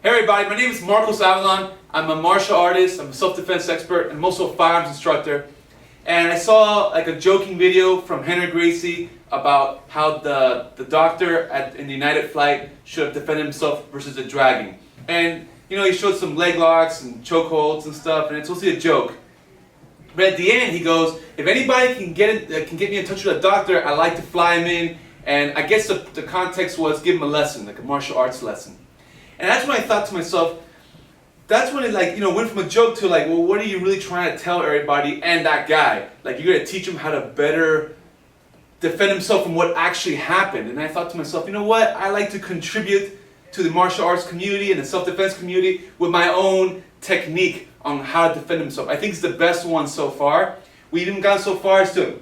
Hey everybody, my name is Marcos Avalon. I'm a martial artist, I'm a self-defense expert, and I'm also a firearms instructor. And I saw like a joking video from Rener Gracie about how the doctor in the United flight should have defended himself versus the dragging. And you know, he showed some leg locks and chokeholds and stuff, and it's mostly a joke. But at the end, he goes, if anybody can get me in touch with a doctor, I like to fly him in. And I guess the context was give him a lesson, like a martial arts lesson. And that's when I thought to myself, that's when it went from a joke to like, well, what are you really trying to tell everybody and that guy? Like, you're going to teach him how to better defend himself from what actually happened. And I thought to myself, you know what? I like to contribute to the martial arts community and the self-defense community with my own technique on how to defend himself. I think it's the best one so far. We even gone so far as to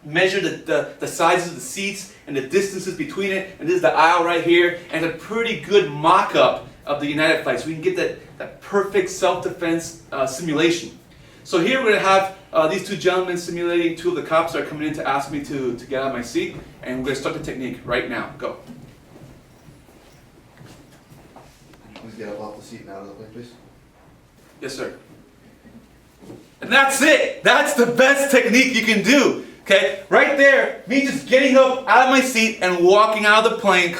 measure the sizes of the seats and the distances between it, and this is the aisle right here, and a pretty good mock-up of the United flight, so we can get that perfect self-defense simulation. So here we're going to have these two gentlemen simulating two of the cops that are coming in to ask me to get out of my seat, and we're going to start the technique right now. Go. Please get up off the seat and out of the way, please. Yes, sir. And that's it! That's the best technique you can do! Okay, right there, me just getting up out of my seat and walking out of the plane,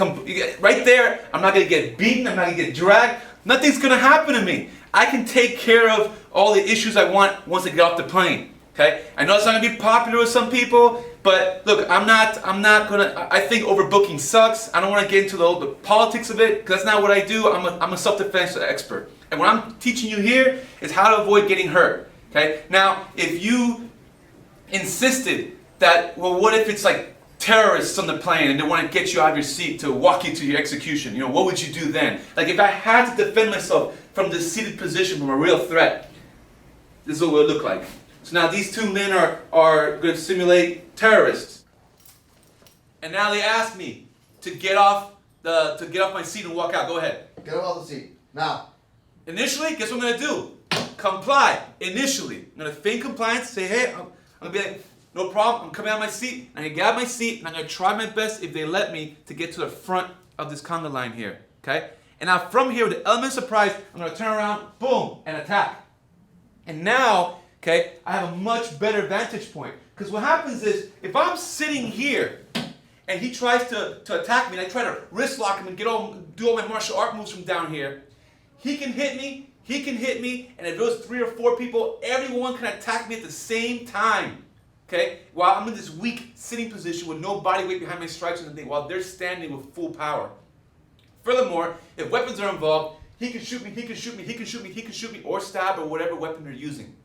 right there, I'm not going to get beaten, I'm not going to get dragged, nothing's going to happen to me. I can take care of all the issues I want once I get off the plane. Okay, I know it's not going to be popular with some people, but look, I'm not going to, I think overbooking sucks. I don't want to get into the politics of it, because that's not what I do. I'm a self-defense expert. And what I'm teaching you here is how to avoid getting hurt. Okay, now, if you insisted that, well, what if it's like terrorists on the plane and they want to get you out of your seat to walk you to your execution? You know, what would you do then? Like, if I had to defend myself from this seated position from a real threat, this is what it would look like. So now these two men are going to simulate terrorists. And now they ask me to get off my seat and walk out. Go ahead. Get up off the seat. Now. Initially, guess what I'm going to do? Comply. Initially. I'm going to feign compliance, say, hey, I'm going to be like, no problem, I'm coming out of my seat, I'm going to get out of my seat, and I'm going to try my best, if they let me, to get to the front of this conga line here, okay? And now from here, with the element of surprise, I'm going to turn around, boom, and attack. And now, okay, I have a much better vantage point. Because what happens is, if I'm sitting here, and he tries to attack me, and I try to wrist lock him and do all my martial art moves from down here, he can hit me, and if there's 3 or 4 people, everyone can attack me at the same time. Okay, while I'm in this weak sitting position with no body weight behind my strikes or anything, while they're standing with full power. Furthermore, if weapons are involved, he can shoot me, he can shoot me, he can shoot me, he can shoot me, or stab, or whatever weapon they're using.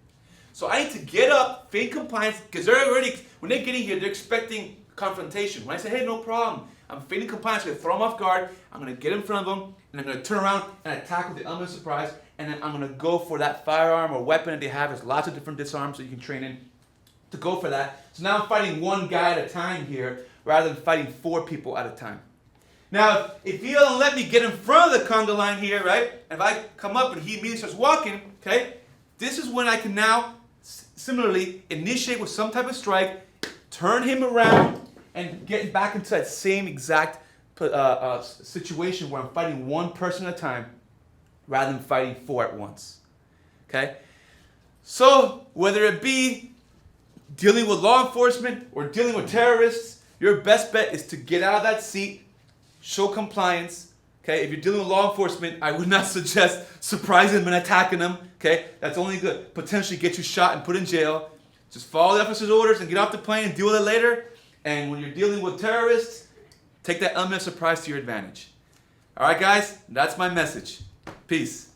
So I need to get up, feign compliance, because they're already, when they're getting here, they're expecting confrontation. When I say, hey, no problem, I'm feigning compliance, I'm going to throw them off guard, I'm going to get in front of them, and I'm going to turn around and attack with the element of surprise, and then I'm going to go for that firearm or weapon that they have. There's lots of different disarms that you can train in to go for that. So now I'm fighting one guy at a time here, rather than fighting 4 people at a time. Now, if he doesn't let me get in front of the conga line here, right, and if I come up and he immediately starts walking, okay, this is when I can now similarly initiate with some type of strike, turn him around, and get back into that same exact situation where I'm fighting one person at a time, rather than fighting 4 at once. Okay? So, whether it be dealing with law enforcement or dealing with terrorists, your best bet is to get out of that seat, show compliance. Okay, if you're dealing with law enforcement, I would not suggest surprising them and attacking them. Okay, that's only good. Potentially get you shot and put in jail. Just follow the officer's orders and get off the plane and deal with it later. And when you're dealing with terrorists, take that element of surprise to your advantage. All right, guys, that's my message. Peace.